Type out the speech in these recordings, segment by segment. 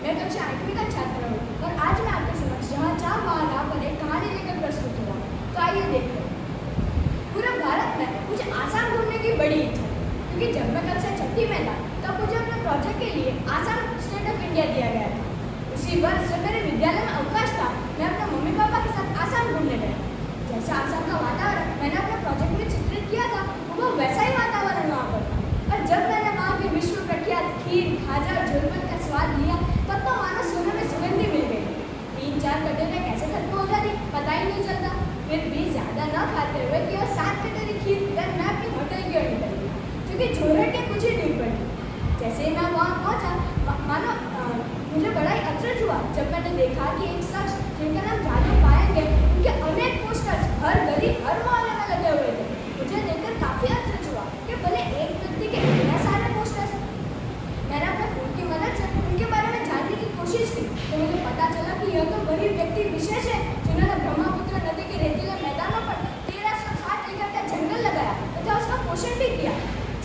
मैं कक्षा 8वीं का छात्र हूँ और आज मैं आपके समक्ष जहाँ चाह वहाँ राह पर एक कहानी लेकर प्रस्तुत हुआ। तो आइए देखते हैं। पूरे भारत में मुझे आसाम घूमने की बड़ी इच्छा है, क्योंकि जब मैं कक्षा 6वीं में था तब मुझे अपने प्रोजेक्ट के लिए आसाम स्टेट ऑफ इंडिया दिया गया था। उसी वर्ष जब मेरे विद्यालय में अवकाश था, मैं अपने मम्मी पापा के साथ आसाम घूमने गया। जैसा आसाम का वातावरण मैंने अपने प्रोजेक्ट में चित्रित किया था, वो वैसा ही वातावरण वहाँ पर था। और जब मैंने वहाँ के विश्व प्रख्यात खीर, खाजा और झुरमन का स्वाद लिया, तब तो मानो सोने में सुगंधी मिल गई। 3-4 कटोरे कैसे खत्म हो जाती पता ही नहीं चलता। फिर भी ज्यादा न खाते हुए केवल 7 कटोरी खीर पीकर मैं अपनी होटल की ओर निकल गई, क्योंकि जोरहट के कुछ ही दूर पर थी। जैसे ही मैं वहाँ पहुँचा, मानो मुझे बड़ा ही अचरज हुआ जब मैंने देखा कि एक शख्स जिनका नाम जादू पाएंगे, उनके अनेक पोस्टर्स हर गली हर मोहल्ले में लगे हुए थे। मुझे देखकर काफी अचरज हुआ कि भले एक व्यक्ति के इतने सारे पोस्टर्स। मैंने अपने फोन की मदद से उनके बारे में जानने की कोशिश की, तो मुझे पता चला कि यह तो वही व्यक्ति विशेष है जिन्होंने ब्रह्मपुत्र नदी के रेतीले मैदानों पर 1360 एकड़ का जंगल लगाया तथा उसका पोषण भी किया।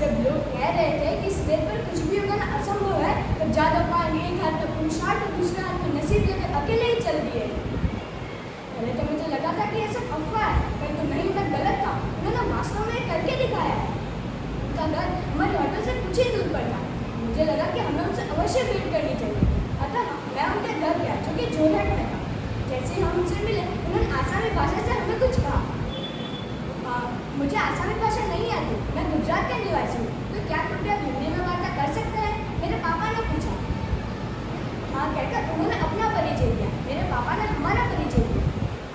जब लोग कह रहे थे कि इस देश पर कुछ भी उगाना असंभव है, तो जादव पाएंगे एक हाथ में पुरुषार्थ और दूसरे हाथ में नसीब लेकर अकेले ही चल दिए। पहले तो मुझे लगा था कि ये सब अफवाह है, परंतु नहीं, मैं गलत था। उन्होंने वास्तव में करके दिखाया है। उनका घर हमारी होटल से कुछ ही दूर पर था। मुझे लगा कि हमें उनसे अवश्य भेंट करनी चाहिए, अतः मैं उनके घर गया जो कि जोरहट में था। जैसे ही हम उनसे मिले, उन्होंने आसामी भाषा से हमें कुछ कहा। मुझे आसामी भाषा नहीं आती, मैं गुजरात का निवासी हूँ, तो क्या कृपया हिंदी में वार्ता कर सकते हैं? मेरे पापा ने पूछा। हाँ कहकर उन्होंने अपना परिचय दिया। मेरे पापा ने हमारा परिचय दिया।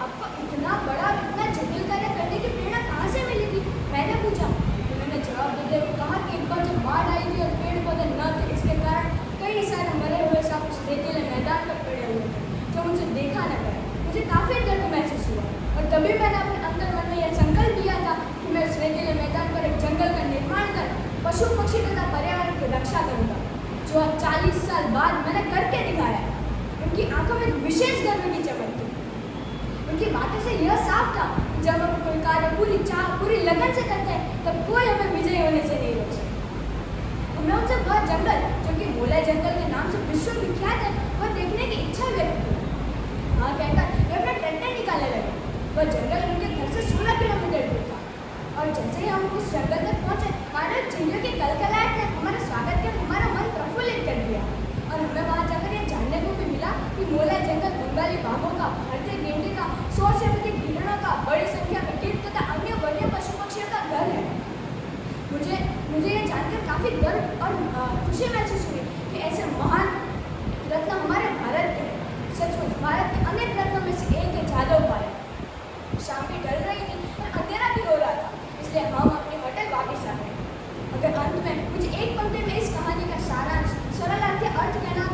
आपको इतना बड़ा और इतना जटिल कार्य करने की प्रेरणा कहाँ से मिली थी? मैंने पूछा। उन्होंने जवाब देते हुए कहा कि एक बार जब बाढ़ आई थी और पेड़ पौधे न थे, इसके कारण कई सारे मरे हुए सांप उस रेतीले मैदान पर पड़े हुए थे, जो मुझे देखा न गया। मुझे काफी दर्द महसूस हुआ और तभी मैंने अपने अंदर मन में यह संकल्प लिया था कि मैं इस रेतीले मैदान पर एक जंगल का निर्माण कर पशु पक्षी तथा पर्यावरण की रक्षा करूंगा, जो 40 साल बाद मैंने करके दिखाया। उनकी आंखों में विशेष गर्व की चमक थी। उनकी बातों से यह साफ था कि जब हम कोई कार्य पूरी चाह पूरी लगन से करते हैं, तब कोई हमें विजयी होने से नहीं रोक सकता। हमने उनसे वह जंगल, जो कि बोले जंगल के नाम से विश्व विख्यात है, वह देखने की इच्छा व्यक्त की। हाँ कहकर वे अपना ट्रैक्टर निकालने लगे। वह जंगल उनके घर से 16 किलोमीटर दूर था और जैसे ही हम उस जंगल तक पहुंचे, मानो चिड़ियों की कलकलाहट ने हमारा स्वागत कर हमारा मन प्रफुल्लित कर दिया। और हमें वहाँ जाकर यह जानने को भी मिला कि मोला जंगल बंगाली बाघों का, भारतीय गेंडे का, 100 से अधिक हिरणों का, बड़ी संख्या में गिद्ध तथा अन्य वन्य पशु पक्षियों का घर है। मुझे यह जानकर काफी गर्व और खुशी महसूस हुई कि ऐसे महान रत्न हमारे भारत के। सचमुच भारत के अनेक रत्नों में से एक है जादव पाएंगे। शाम भी ढल रही थी और अंधेरा भी हो रहा था, इसलिए हम अपनी होटल वापस आ गए। अगर अंत में मुझे एक पंक्ति में इस कहानी का सारांश, सरल अर्थ कहना